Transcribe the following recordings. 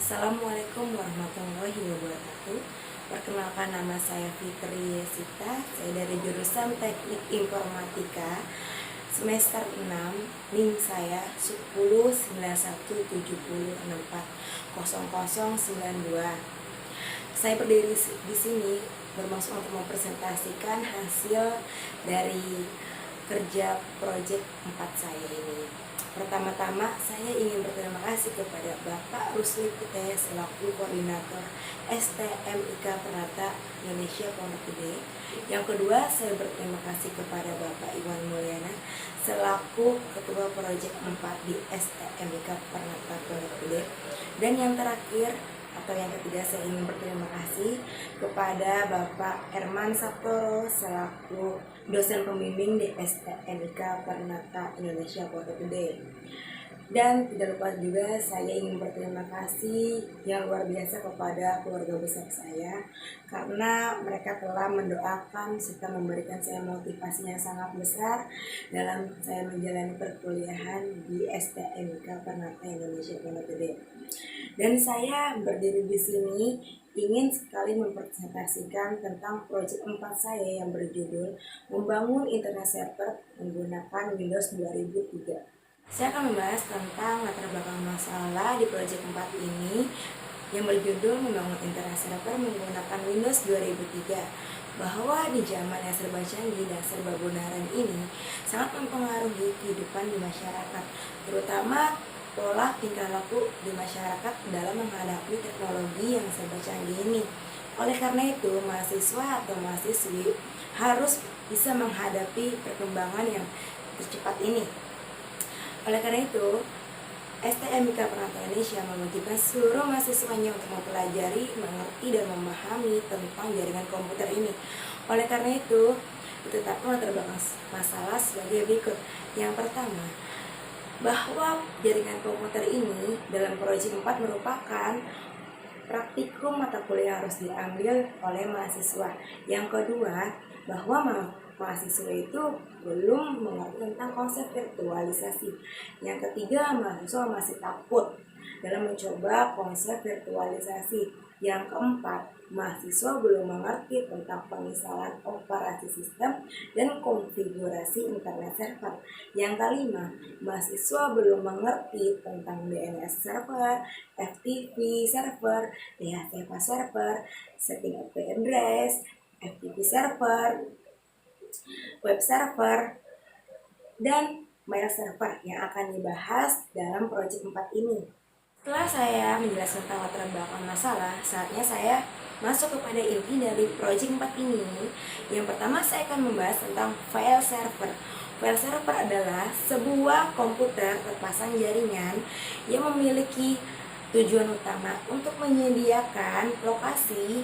Assalamualaikum warahmatullahi wabarakatuh. Perkenalkan, nama saya Fitri Yesita. Saya dari jurusan Teknik Informatika semester 6. NIM saya 109170640092. Saya berdiri di sini bermaksud untuk mempresentasikan hasil dari kerja proyek 4 saya ini. Pertama-tama saya ingin berterima kasih kepada Bapak Rusli Putih selaku koordinator STMIK Perata Indonesia Pondok Gede. Yang kedua, saya berterima kasih kepada Bapak Iwan Mulyana selaku ketua proyek 4 di STMIK Perata Pondok Gede. Dan yang terakhir atau yang ketiga, saya ingin berterima kasih kepada Bapak Herman Saptoro selaku dosen pembimbing di STMIK Permata Indonesia Pondok Gede. Dan tidak lupa juga saya ingin berterima kasih yang luar biasa kepada keluarga besar saya, karena mereka telah mendoakan serta memberikan saya motivasi yang sangat besar dalam saya menjalani perkuliahan di STMIK Permata Indonesia Pondok Gede. Dan saya berdiri di sini ingin sekali mempresentasikan tentang proyek 4 saya yang berjudul Membangun Internet Server menggunakan Windows 2003. Saya akan membahas tentang latar belakang masalah di proyek 4 ini yang berjudul Membangun Internet Server menggunakan Windows 2003. Bahwa di zaman yang serba canggih dan serba benaran ini sangat mempengaruhi kehidupan di masyarakat, terutama pola tingkah laku di masyarakat dalam menghadapi teknologi yang serba canggih ini. Oleh karena itu, mahasiswa atau mahasiswi harus bisa menghadapi perkembangan yang tercepat ini. Oleh karena itu, STMIK Permata Indonesia mewajibkan seluruh mahasiswanya untuk mempelajari, mengerti, dan memahami tentang jaringan komputer ini. Oleh karena itu ditetapkan latar belakang masalah sebagai berikut. Yang pertama, bahwa jaringan komputer ini dalam proyek 4 merupakan praktikum mata kuliah yang harus diambil oleh mahasiswa. Yang kedua, bahwa mahasiswa itu belum mengerti tentang konsep virtualisasi. Yang ketiga, mahasiswa masih takut dalam mencoba konsep virtualisasi. Yang keempat, mahasiswa belum mengerti tentang penginstalan operasi sistem dan konfigurasi internet server. Yang kelima, mahasiswa belum mengerti tentang DNS server, FTP server, DHCP server, setting IP address, FTP server, web server, dan mail server yang akan dibahas dalam proyek 4 ini. Setelah saya menjelaskan tentang latar belakang masalah, saatnya saya masuk kepada inti dari proyek 4 ini. Yang pertama, saya akan membahas tentang file server. File server adalah sebuah komputer terpasang jaringan yang memiliki tujuan utama untuk menyediakan lokasi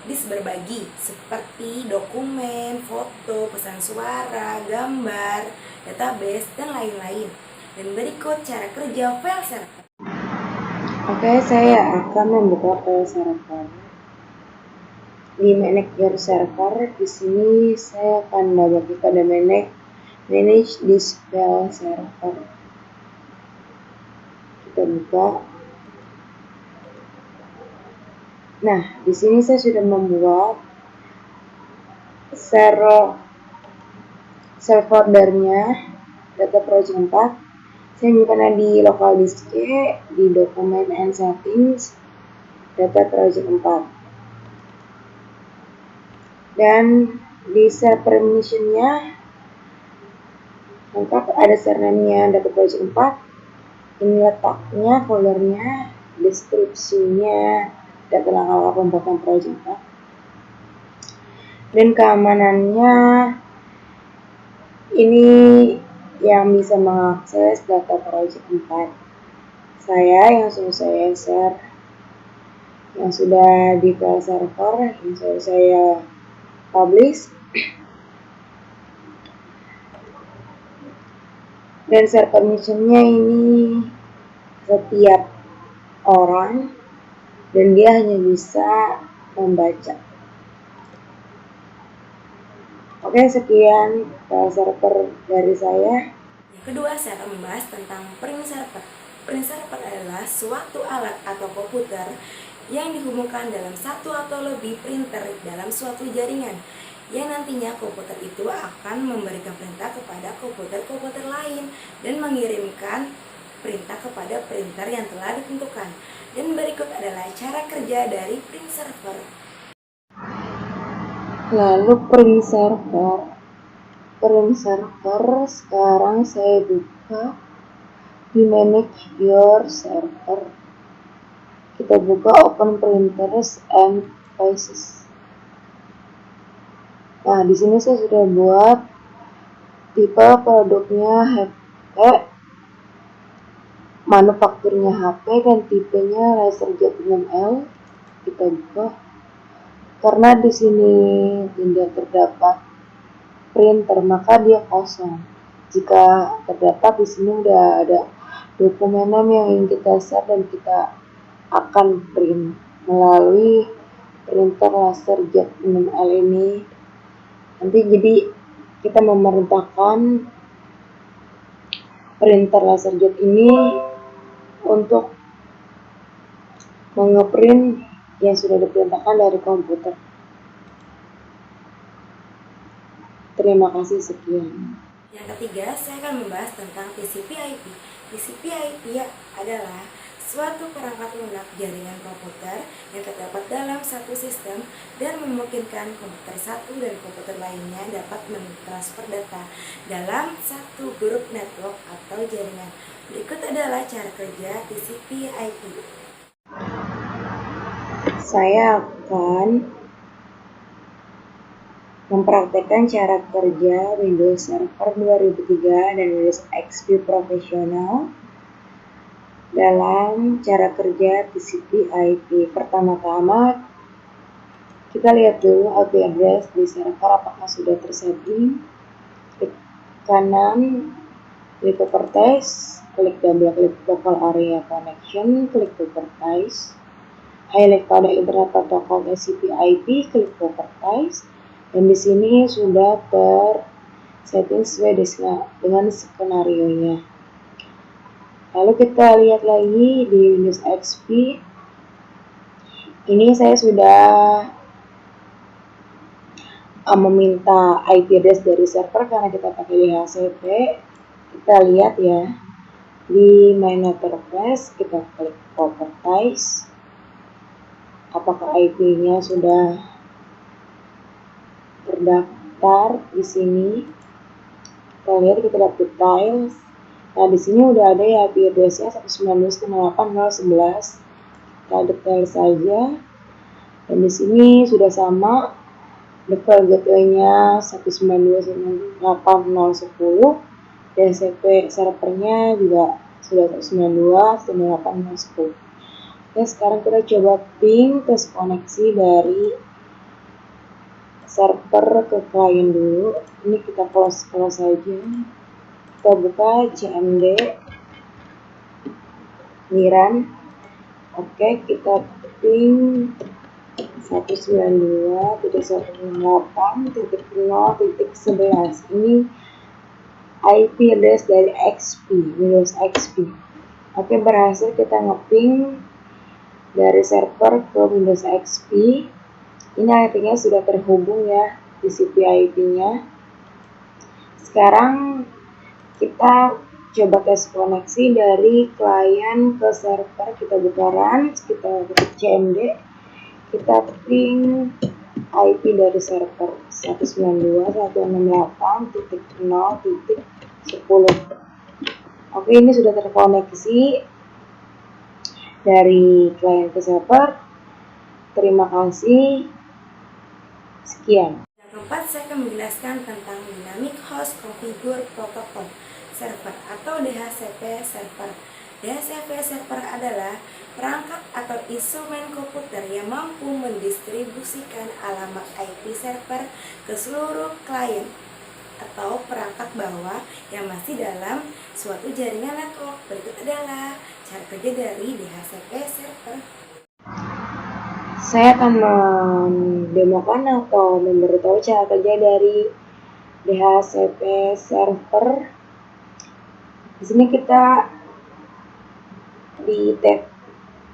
disk berbagi seperti dokumen, foto, pesan suara, gambar, database, dan lain-lain. Dan berikut cara kerja file server. Oke, saya akan membuka file server. Di manager server, di sini saya akan bagi pada manage this file server. Kita buka. Nah, di sini saya sudah membuat share foldernya data project 4. Saya menyimpannya di local disk C, di document and settings, data project 4. Dan di share permission-nya lengkap, ada share name-nya data project 4. Ini letaknya, foldernya, deskripsinya, data langkah pembuatan project 4. Dan keamanannya, ini yang bisa mengakses data project 4. Saya yang sudah saya share, yang sudah di file server, yang sudah saya publish. Dan share permission-nya ini setiap orang, dan dia hanya bisa membaca. Oke, sekian file server dari saya. Yang kedua, saya akan membahas tentang print server. Print server adalah suatu alat atau komputer yang dihubungkan dalam satu atau lebih printer dalam suatu jaringan, yang nantinya komputer itu akan memberikan perintah kepada komputer-komputer lain dan mengirimkan perintah kepada printer yang telah ditentukan. Dan berikut adalah cara kerja dari print server. Lalu print server sekarang saya buka di manage your server. Kita buka open printers and devices. Nah, di sini saya sudah buat tipe produknya HP, manufakturnya HP, dan tipenya LaserJet 6L. Kita buka. Karena di sini tidak terdapat printer, maka dia kosong. Jika terdapat, di sini udah ada dokumen yang ingin kita share dan kita akan print melalui printer LaserJet 6L ini. Nanti jadi kita memerintahkan printer LaserJet ini untuk mengeprint yang sudah diperintahkan dari komputer. Terima kasih, sekian. Yang ketiga, saya akan membahas tentang TCP/IP. TCP/IP adalah suatu perangkat lunak jaringan komputer yang terdapat dalam satu sistem dan memungkinkan komputer satu dan komputer lainnya dapat mentransfer data dalam satu grup network atau jaringan. Berikut adalah cara kerja TCP/IP. Saya akan mempraktekkan cara kerja Windows Server 2003 dan Windows XP Professional dalam cara kerja TCP/IP. Pertama-tama kita lihat dulu IP address di server apakah sudah tersetting. Klik kanan, klik properties, klik double klik local area connection, klik properties, highlight pada internet protokol TCP/IP, klik properties, dan di sini sudah tersetting sesuai dengan skenario-nya. Lalu kita lihat lagi di Windows XP. Ini saya sudah meminta IP address dari server karena kita pakai DHCP. Kita lihat ya, di My Enterprise kita klik Properties. Apakah IP-nya sudah terdaftar di sini? Kita lihat, kita lihat details. Nah, di sini udah ada ya IP address-nya 192.168.011. Kita detail saja. Dan di sini sudah sama. Default gateway-nya 192.168.010. DHCP servernya juga sudah 192.168.010. Oke, sekarang kita coba ping tes koneksi dari server ke klien dulu. Ini kita close saja. Kita buka CMD Miran. Oke, kita ping 192.168.0.11. Ini IP address dari XP, Windows XP. Oke, berhasil kita ngeping dari server ke Windows XP. Ini IP-nya sudah terhubung ya, TCP/IP-nya. Sekarang kita coba tes koneksi dari klien ke server. Kita buka run, kita ketik CMD, kita ping IP dari server 192.168.0.10. Oke, ini sudah terkoneksi dari klien ke server. Terima kasih. Sekian. Yang keempat, saya akan menjelaskan tentang Dynamic Host Configure Protocol Server atau DHCP Server. DHCP Server adalah perangkat atau instrumen komputer yang mampu mendistribusikan alamat IP server ke seluruh klien atau perangkat bawah yang masih dalam suatu jaringan network. Berikut adalah cara kerja dari DHCP Server. Saya akan mendemokan atau memberitahu cara kerja dari DHCP Server. Di sini kita di tab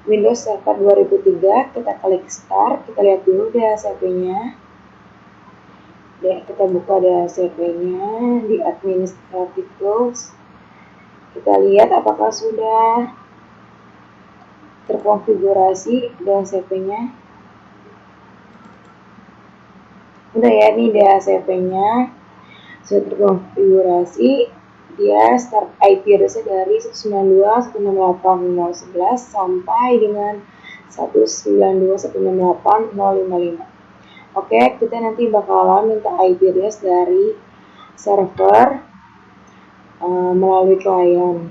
Windows Server 2003, kita klik Start, kita lihat dulu DHCP-nya. Kita buka DHCP-nya di Administrative Tools. Kita lihat apakah sudah terkonfigurasi DHCP-nya. Udah ya, ini DHCP-nya sudah terkonfigurasi. Dia start IP address dari 192.168.011 sampai dengan 192.168.055. Oke, kita nanti bakalan minta IP address dari server melalui klien.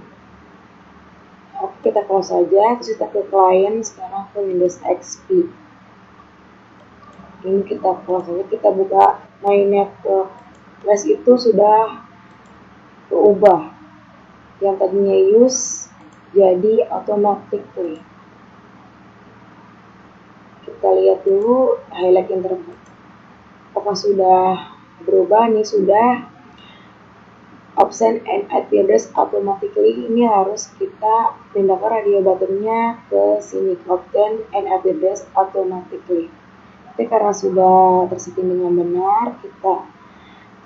Oke, kita close saja. Terus kita ke klien, sekarang ke Windows XP. Ini kita close saja. Kita buka mainnet ke flash, itu sudah berubah. Yang tadinya use jadi automatically. Kita lihat dulu highlight yang terbuka. Apakah sudah berubah? Ini sudah. Option and IP address automatically, ini harus kita pindahkan radio buttonnya ke sini, option and IP address automatically. Tapi karena sudah tersetting dengan benar, kita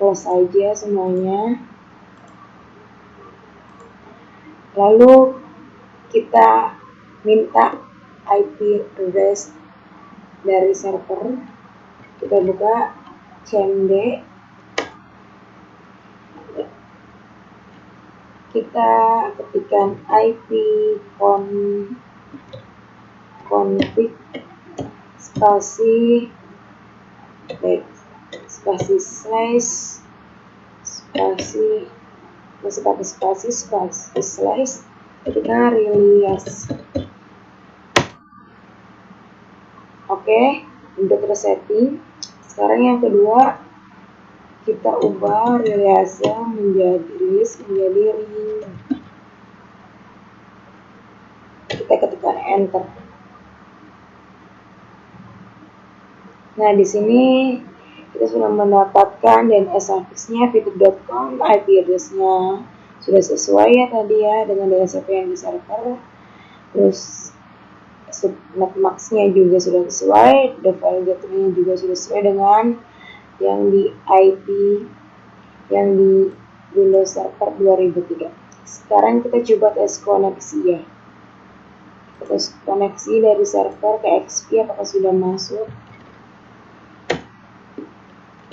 close saja semuanya. Lalu kita minta IP address dari server. Kita buka cmd, kita ketikkan IP config spasi slash spasi masih pakai spasi slash, ketika release. Oke, udah tersetting. Sekarang yang kedua, kita ubah release menjadi ring. Kita ketikkan enter. Nah, di sini kita sudah mendapatkan DNS service-nya fitur.com, IP address-nya sudah sesuai ya tadi ya dengan DHCP yang di server. Terus netmask-nya juga sudah sesuai, the file gateway-nya juga sudah sesuai dengan yang di IP yang di Windows Server 2003. Sekarang kita coba tes koneksi ya. Tes koneksi dari server ke XP apakah sudah masuk.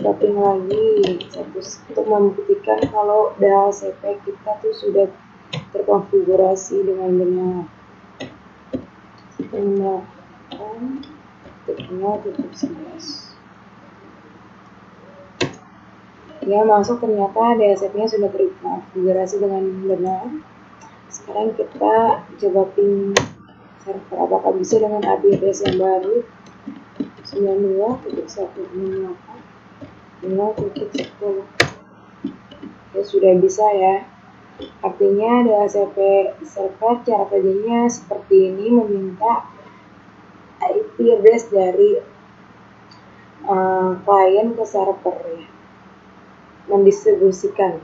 Dating lagi untuk membuktikan kalau DHCP kita tuh sudah terkonfigurasi dengan benar. Melakukan tutup 11. Ya, masuk, ternyata DHCP-nya sudah terkonfigurasi dengan benar. Sekarang kita coba ping server apakah bisa dengan IP address yang baru 92.168.0.10. Ya, sudah bisa ya. Artinya DHCP server cara kerjanya seperti ini, meminta IP address dari klien ke server ya, mendistribusikan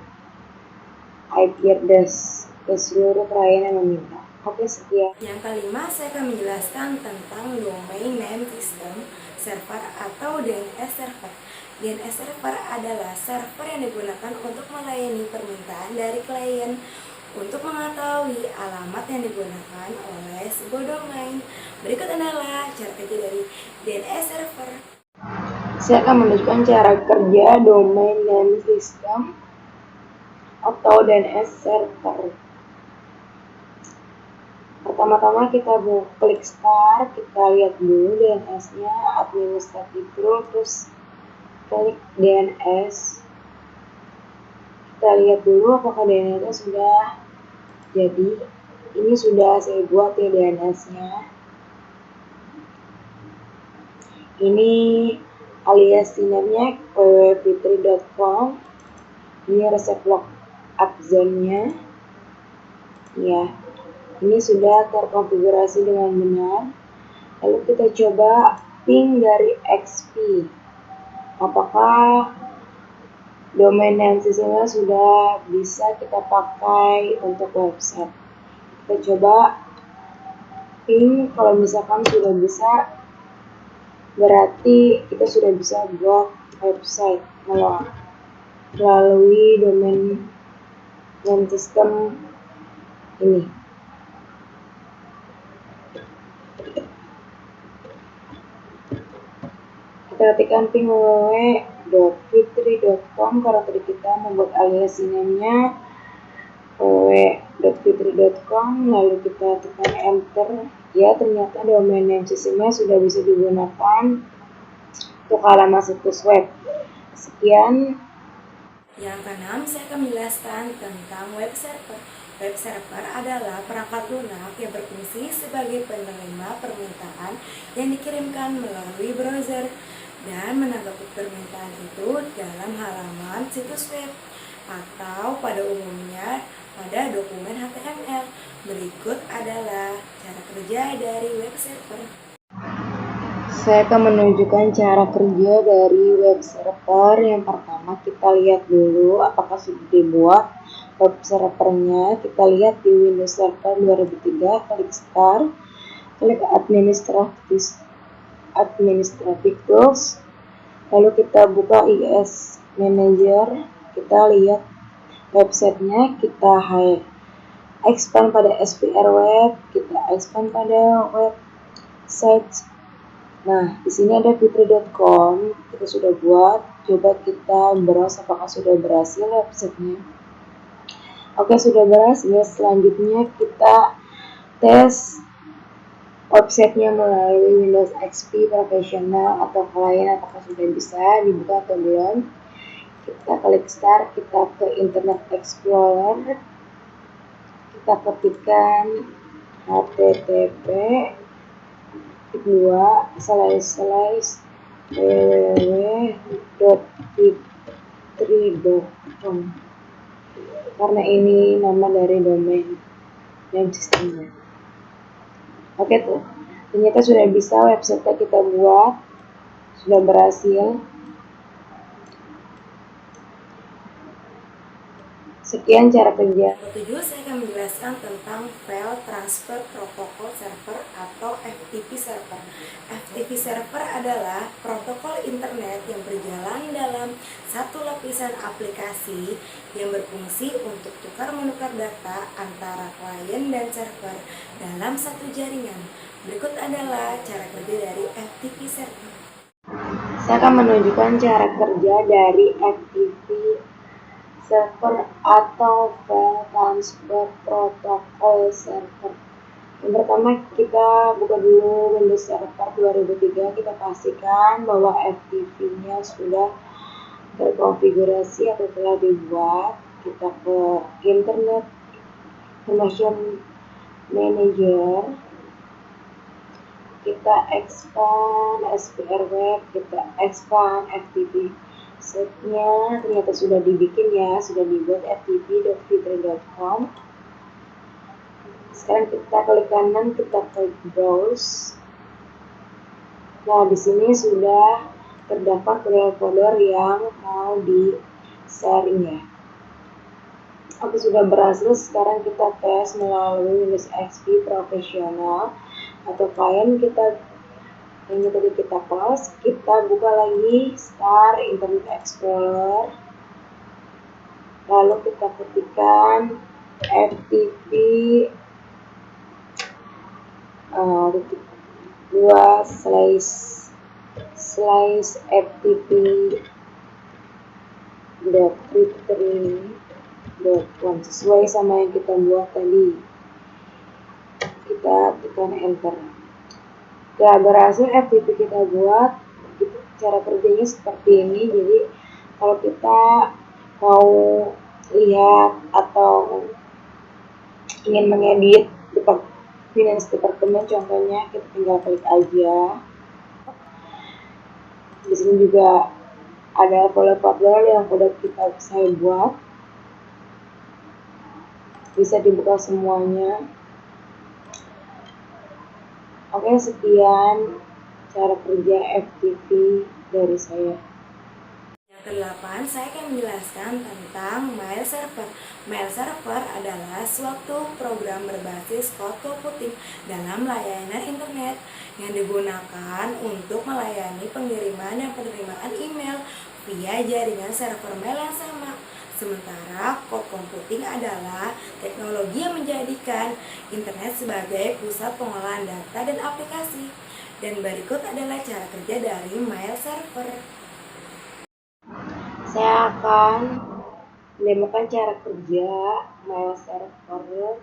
IP address ke seluruh klien yang meminta. Oke, sekian. Yang kelima, saya akan menjelaskan tentang domain name system server atau DNS server. DNS server adalah server yang digunakan untuk melayani permintaan dari klien untuk mengetahui alamat yang digunakan oleh sebuah domain. Berikut adalah cara kerja dari DNS server. Saya akan menunjukkan cara kerja domain name system atau DNS server. Pertama-tama kita klik start, kita lihat dulu DNS-nya, administrative rule, terus klik DNS. Kita lihat dulu apakah DNS-nya sudah jadi. Ini sudah saya buat ya DNS-nya. Ini alias dinamnya www.fitri.com. Ini resep login zone-nya. Ya, ini sudah terkonfigurasi dengan benar. Lalu kita coba ping dari XP. Apakah domain name system-nya sudah bisa kita pakai untuk website? Kita coba pink. Kalau misalkan sudah bisa, berarti kita sudah bisa buat website melalui domain name system ini. Kita ketikkan ping www.fitri.com karena tadi kita membuat alias name-nya www.fitri.com, lalu kita tekan enter. Ya, ternyata domain name systemnya sudah bisa digunakan untuk halaman situs web. Sekian. Yang keenam, saya akan menjelaskan tentang web server. Web server adalah perangkat lunak yang berfungsi sebagai penerima permintaan yang dikirimkan melalui browser dan menanggapi permintaan itu dalam halaman situs web atau pada umumnya pada dokumen HTML. Berikut adalah cara kerja dari web server. Saya akan menunjukkan cara kerja dari web server. Yang pertama, kita lihat dulu apakah sudah dibuat web servernya. Kita lihat di Windows Server 2003, klik Start, klik Administrative Tools, lalu kita buka IS Manager. Kita lihat websitenya, kita expand pada SPR web, kita expand pada website. Nah, di sini ada fitri.com, kita sudah buat. Coba kita browse apakah sudah berhasil websitenya. Oke, sudah berhasil. Selanjutnya kita tes websitenya melalui Windows XP Professional atau klien, apakah sudah bisa dibuka atau belum. Kita klik Start, kita ke Internet Explorer, kita ketikkan http www.fitri.com karena ini nama dari domain name systemnya. Oke tuh, ternyata sudah bisa website kita buat, sudah berhasil. Sekian cara kerja. Ketujuh, saya akan menjelaskan tentang File Transfer Protocol Server atau FTP Server. FTP Server adalah protokol internet yang berjalan dalam satu lapisan aplikasi yang berfungsi untuk tukar-menukar data antara klien dan server dalam satu jaringan. Berikut adalah cara kerja dari FTP Server. Saya akan menunjukkan cara kerja dari FTP Server atau File Transfer Protocol Server. Yang pertama, kita buka dulu Windows Server 2003. Kita pastikan bahwa FTP-nya sudah terkonfigurasi atau telah dibuat. Kita ke Internet Information Manager, kita expand SPR web, kita expand FTP. Setnya ternyata sudah dibikin ya, sudah dibuat ftp.fitri.com. Sekarang kita klik kanan, kita klik browse. Nah, di sini sudah terdapat folder yang mau di sharing ya. Oke, sudah berhasil. Sekarang kita tes melalui Windows XP Professional atau klien. Kita ini tadi kita close, kita buka lagi Start Internet Explorer, lalu kita ketikkan ftp //ftp.fitri.com sesuai sama yang kita buat tadi. Kita tekan enter. Setelah berhasil FTP kita buat, cara kerjanya seperti ini. Jadi kalau kita mau lihat atau ingin mengedit Finance Department contohnya, kita tinggal klik aja. Di sini juga ada folder-folder yang sudah saya buat, bisa dibuka semuanya. Oke, sekian cara kerja FTP dari saya. Yang Kedelapan, saya akan menjelaskan tentang mail server. Mail server adalah suatu program berbasis cloud computing dalam layanan internet yang digunakan untuk melayani pengiriman dan penerimaan email via jaringan server mail yang sama. Sementara cloud computing adalah teknologi yang menjadikan internet sebagai pusat pengolahan data dan aplikasi. Dan berikut adalah cara kerja dari mail server. Saya akan menemukan cara kerja mail server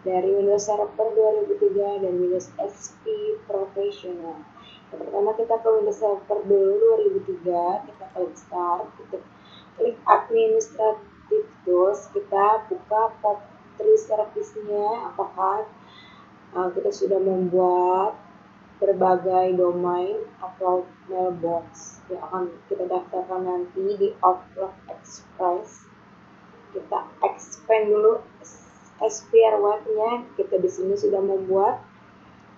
dari Windows Server 2003 dan Windows XP Professional. Yang pertama kita ke Windows Server dulu 2003, kita klik Start, kita klik Administrative Tools, kita buka POP3 service-nya, apakah kita sudah membuat berbagai domain atau mailbox yang akan kita daftarkan nanti di Outlook Express. Kita expand dulu SPR web-nya, kita di sini sudah membuat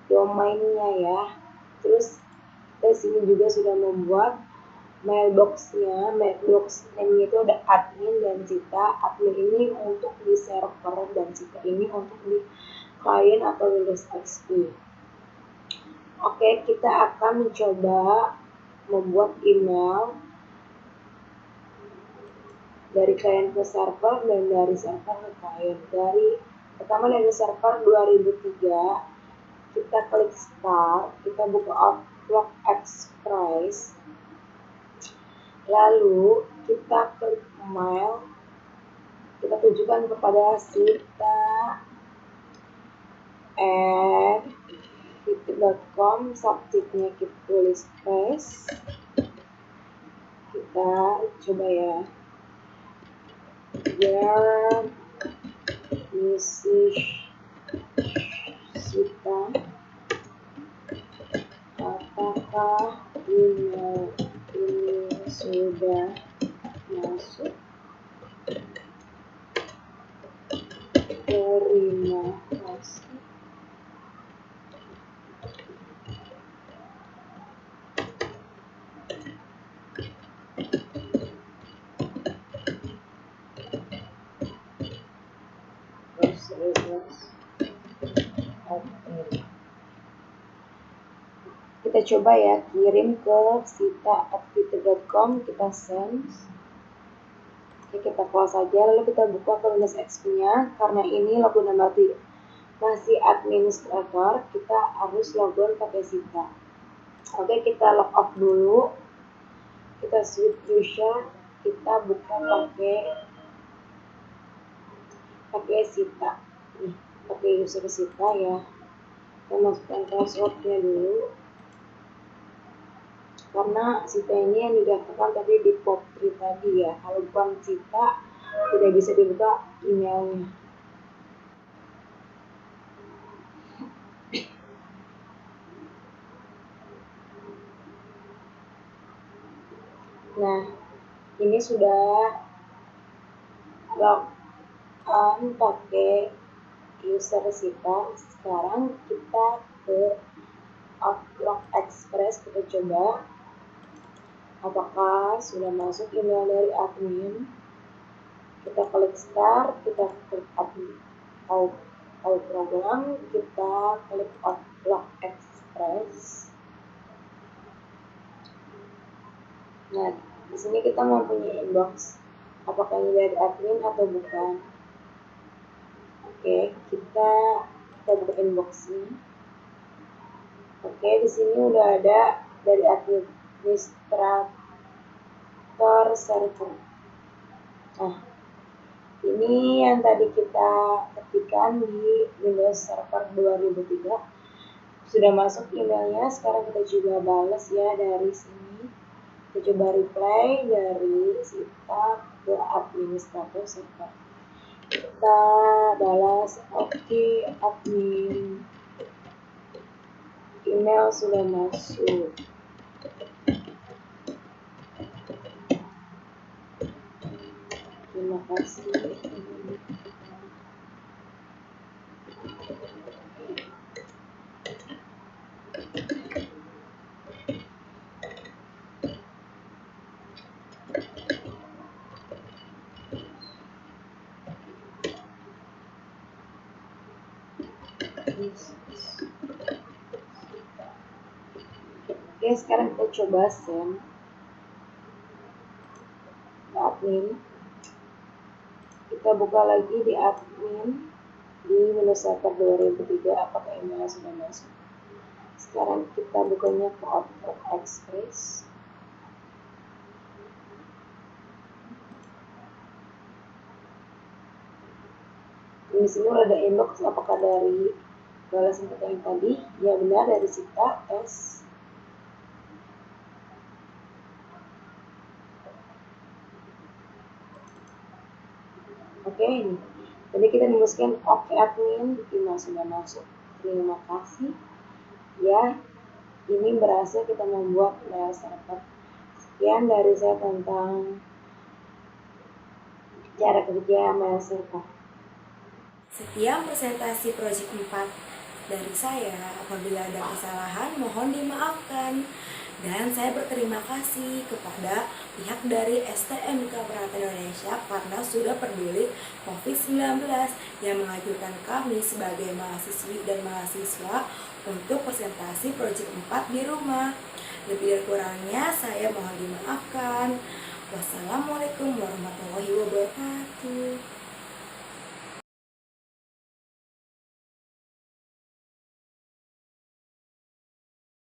domainnya ya. Terus kita di sini juga sudah membuat mailbox-nya. Mailbox name itu ada admin dan Cita. Admin ini untuk di server dan Cita ini untuk di klien atau Windows XP. Oke, kita akan mencoba membuat email dari klien ke server dan dari server ke klien. Pertama dari server 2003, kita klik Start, kita buka Outlook Express, lalu kita klik Mail, kita tujukan kepada Sita fitur.com, subjeknya kita tulis paste, kita coba ya, dear Mrs. Sita, apakah email ini sudah masuk? Terima kasih. Kita coba ya, kirim ke sita@fitur.com, kita send. Oke, kita close saja, lalu kita buka ke Windows XP-nya. Karena ini logonya masih administrator, kita harus logon pakai Sita. Oke, kita log off dulu. Kita switch user, kita buka pakai Sita. Nih, pakai user Sita ya. Kita masukkan passwordnya dulu. Karena Sita ini yang didaftarkan tadi di POP3 tadi ya. Kalau bukan Sita, tidak bisa dibuka emailnya. Nah, ini sudah login pakai user Sita. Sekarang kita ke Outlook Express, kita coba apakah sudah masuk email dari admin. Kita klik Start, kita klik All program, kita klik Outlook Express. Nah, di sini kita mempunyai inbox. Apakah ini dari admin atau bukan? Oke, kita buka inboxnya. Oke, di sini udah ada dari administrator server. Nah, ini yang tadi kita ketikkan di Windows Server 2003. Sudah masuk emailnya. Sekarang kita coba balas ya dari sini. Kita coba reply dari Sita ke administrator server. Kita balas, oke, admin, email sudah masuk. Terima kasih. Oke, sekarang kita coba send ke admin. Kita buka lagi di admin di Windows Server 2003, apakah email sudah masuk. Sekarang kita bukanya ke Outlook Express. Di sini ada inbox, apakah dari balasan kita yang tadi? Ya benar, dari Sita S. Oke, ini tadi kita menuliskan oke admin, email sudah masuk. Terima kasih ya, ini berhasil kita membuat file server. Sekian dari saya tentang cara kerja mail server. Sekian presentasi Project 4 dari saya. Apabila ada kesalahan, mohon dimaafkan. Dan saya berterima kasih kepada pihak dari STMK Peralatan Indonesia karena sudah peduli COVID-19 yang mengajukan kami sebagai mahasiswi dan mahasiswa untuk presentasi Project 4 di rumah. Lebih dari kurangnya saya mohon dimaafkan. Wassalamualaikum warahmatullahi wabarakatuh.